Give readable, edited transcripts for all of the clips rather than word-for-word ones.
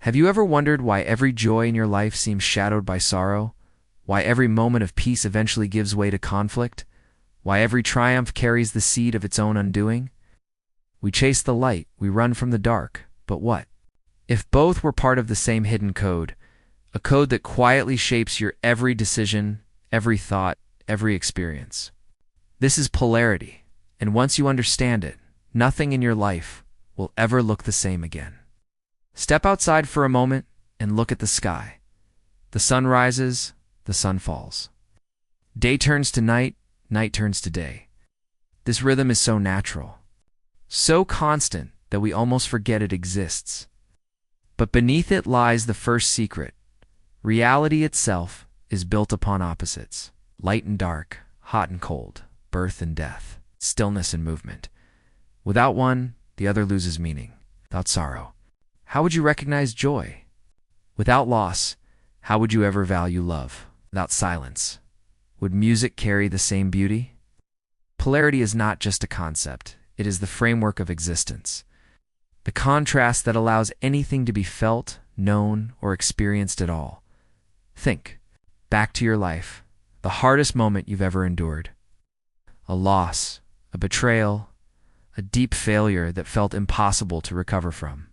Have you ever wondered why every joy in your life seems shadowed by sorrow? Why every moment of peace eventually gives way to conflict? Why every triumph carries the seed of its own undoing? We chase the light, we run from the dark, but what if both were part of the same hidden code, a code that quietly shapes your every decision, every thought, every experience? This is polarity, and once you understand it, nothing in your life will ever look the same again. Step outside for a moment and look at the sky. The sun rises, the sun falls. Day turns to night, night turns to day. This rhythm is so natural, so constant that we almost forget it exists. But beneath it lies the first secret. Reality itself is built upon opposites: light and dark, hot and cold, birth and death, stillness and movement. Without one, the other loses meaning. Without sorrow, how would you recognize joy? Without loss, how would you ever value love? Without silence, would music carry the same beauty? Polarity is not just a concept, it is the framework of existence. The contrast that allows anything to be felt, known, or experienced at all. Think back to your life, the hardest moment you've ever endured. A loss, a betrayal, a deep failure that felt impossible to recover from.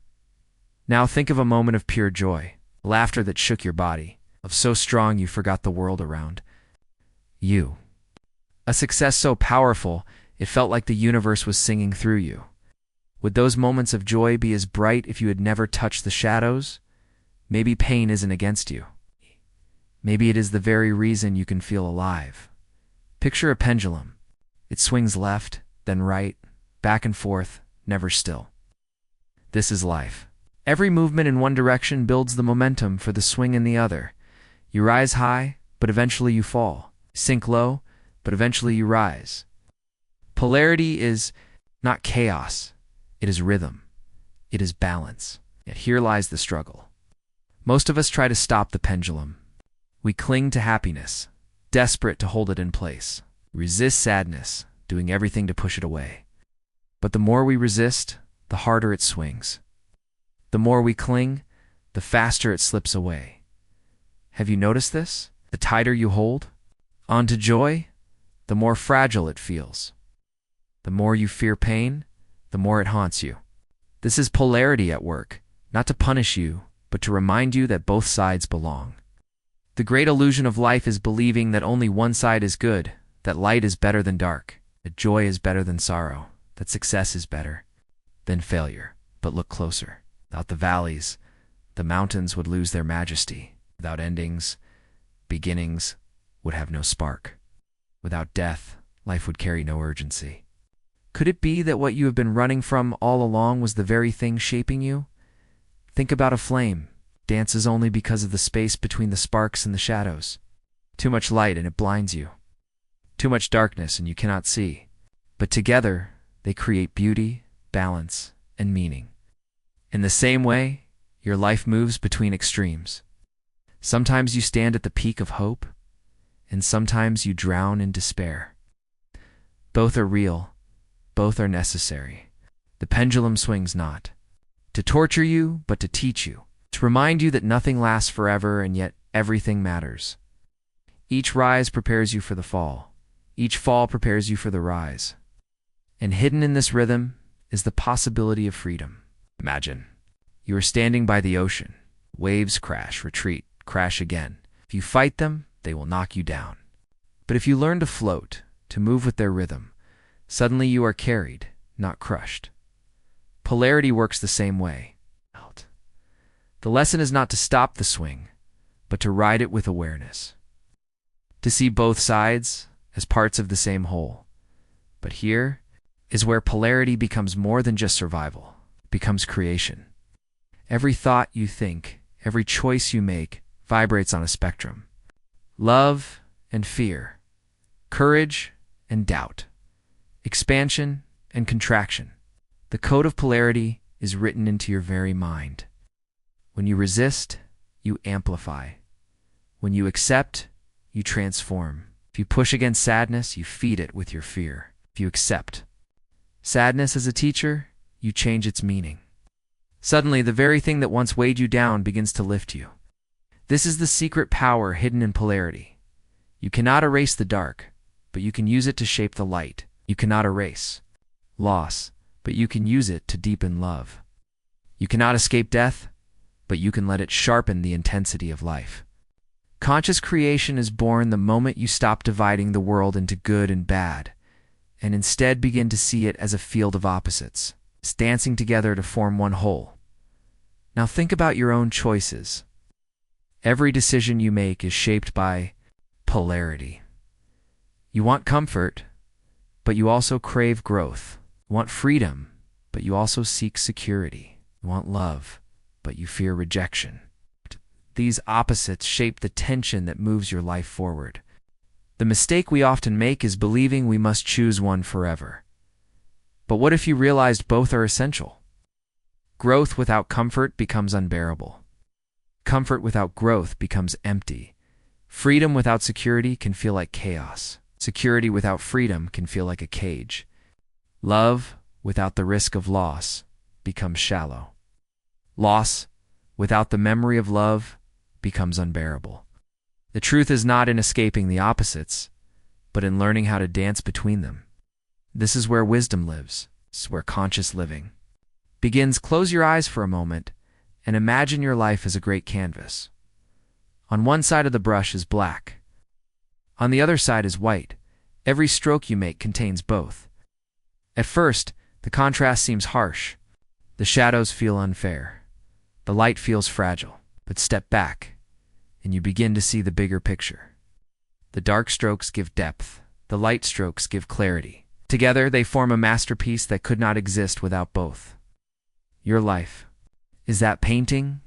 Now think of a moment of pure joy, laughter that shook your body, of so strong you forgot the world around you. A success so powerful, it felt like the universe was singing through you. Would those moments of joy be as bright if you had never touched the shadows? Maybe pain isn't against you. Maybe it is the very reason you can feel alive. Picture a pendulum. It swings left, then right, back and forth, never still. This is life. Every movement in one direction builds the momentum for the swing in the other. You rise high, but eventually you fall. Sink low, but eventually you rise. Polarity is not chaos. It is rhythm. It is balance. Yet here lies the struggle. Most of us try to stop the pendulum. We cling to happiness, desperate to hold it in place. Resist sadness, doing everything to push it away. But the more we resist, the harder it swings. The more we cling, the faster it slips away. Have you noticed this? The tighter you hold onto joy, the more fragile it feels. The more you fear pain, the more it haunts you. This is polarity at work, not to punish you, but to remind you that both sides belong. The great illusion of life is believing that only one side is good, that light is better than dark, that joy is better than sorrow, that success is better than failure. But look closer. Without the valleys, the mountains would lose their majesty. Without endings, beginnings would have no spark. Without death, life would carry no urgency. Could it be that what you have been running from all along was the very thing shaping you? Think about a flame. Dances only because of the space between the sparks and the shadows. Too much light and it blinds you. Too much darkness and you cannot see. But together, they create beauty, balance, and meaning. In the same way, your life moves between extremes. Sometimes you stand at the peak of hope, and sometimes you drown in despair. Both are real, both are necessary. The pendulum swings not to torture you, but to teach you, to remind you that nothing lasts forever and yet everything matters. Each rise prepares you for the fall. Each fall prepares you for the rise. And hidden in this rhythm is the possibility of freedom. Imagine you are standing by the ocean. Waves crash, retreat, crash again. If you fight them, they will knock you down. But if you learn to float, to move with their rhythm, suddenly you are carried, not crushed. Polarity works the same way. The lesson is not to stop the swing, but to ride it with awareness. To see both sides as parts of the same whole. But here is where polarity becomes more than just survival. It becomes creation. Every thought you think, every choice you make, vibrates on a spectrum. Love and fear, courage and doubt, expansion and contraction. The code of polarity is written into your very mind. When you resist, you amplify. When you accept, you transform. If you push against sadness, you feed it with your fear. If you accept sadness as a teacher, you change its meaning. Suddenly, the very thing that once weighed you down begins to lift you. This is the secret power hidden in polarity. You cannot erase the dark, but you can use it to shape the light. You cannot erase loss, but you can use it to deepen love. You cannot escape death, but you can let it sharpen the intensity of life. Conscious creation is born the moment you stop dividing the world into good and bad, and instead begin to see it as a field of opposites, dancing together to form one whole. Now think about your own choices. Every decision you make is shaped by polarity. You want comfort, but you also crave growth. You want freedom, but you also seek security. You want love, but you fear rejection. These opposites shape the tension that moves your life forward. The mistake we often make is believing we must choose one forever. But what if you realized both are essential? Growth without comfort becomes unbearable. Comfort without growth becomes empty. Freedom without security can feel like chaos. Security without freedom can feel like a cage. Love without the risk of loss becomes shallow. Loss without the memory of love becomes unbearable. The truth is not in escaping the opposites, but in learning how to dance between them. This is where wisdom lives. This is where conscious living begins. Close your eyes for a moment and imagine your life as a great canvas. On one side of the brush is black. On the other side is white. Every stroke you make contains both. At first, the contrast seems harsh. The shadows feel unfair. The light feels fragile. But step back, and you begin to see the bigger picture. The dark strokes give depth. The light strokes give clarity. Together, they form a masterpiece that could not exist without both. Your life is that painting.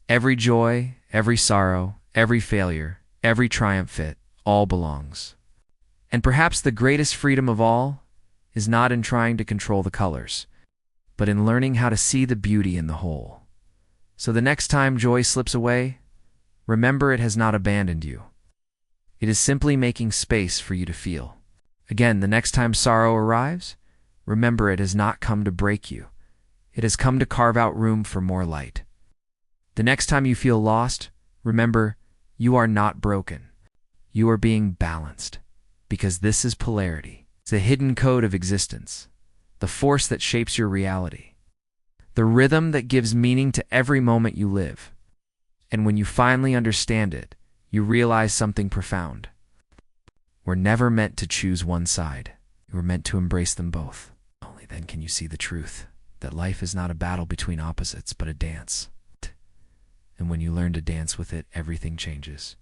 Every joy, every sorrow, every failure, every triumph, it all belongs. And perhaps the greatest freedom of all is not in trying to control the colors, but in learning how to see the beauty in the whole. So the next time joy slips away, remember it has not abandoned you. It is simply making space for you to feel. Again, the next time sorrow arrives, remember it has not come to break you. It has come to carve out room for more light. The next time you feel lost, remember you are not broken. You are being balanced, because this is polarity. It's the hidden code of existence, the force that shapes your reality, the rhythm that gives meaning to every moment you live. And when you finally understand it, you realize something profound. We're never meant to choose one side. We're meant to embrace them both. Only then can you see the truth, that life is not a battle between opposites, but a dance. And when you learn to dance with it, everything changes.